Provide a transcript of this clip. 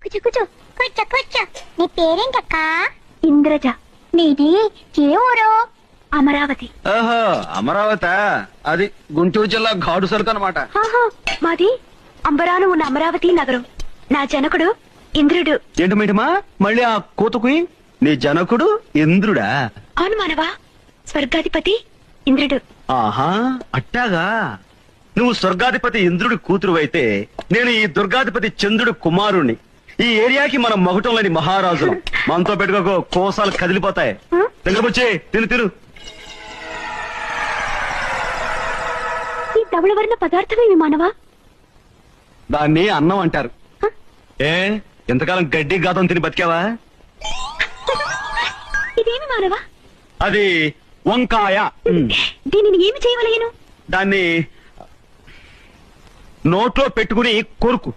కూర్చో కూర్చో కూర్చో కూర్చో. నీ పేరేంటక్క? ఇంద్రజ. నీది ఏ ఊరు? అమరావతి. ఓహో, అమరావతి. అది గుంటూరు జిల్లా ఘాడు సరుకు అనమాట. మాది అంబరాను ఉన్న అమరావతి నగరం. నా జనకుడు ఇంద్రుడు. ఏంటి మేటమా మళ్ళీ ఆ కోతకుయి? నీ జనకుడు ఇంద్రుడా? అవును మానవా, స్వర్గాధిపతి ఇంద్రుడు. ఆహా, అట్టాగా. నువ్వు స్వర్గాధిపతి ఇంద్రుడి కూతురు అయితే నేను ఈ దుర్గాధిపతి చంద్రుడి కుమారుణ్ణి. ఈ ఏరియాకి మనం మగుటం లేని మహారాజులం. మనతో పెట్టుకో, కోసాలు కదిలిపోతాయి. దగ్గరకొచ్చి తిను. ఈ ధవళ వర్ణ పదార్థమేమి మానవా? దాన్ని అన్నం అంటారు. ఏ ఎంతకాలం గడ్డి గాతం తిని బతికావా? ఇదేమి మానవా? అది వంకాయ. దీనిని ఏమి చేయవలేను? దాన్ని నోట్లో పెట్టుకుని కొరుకు.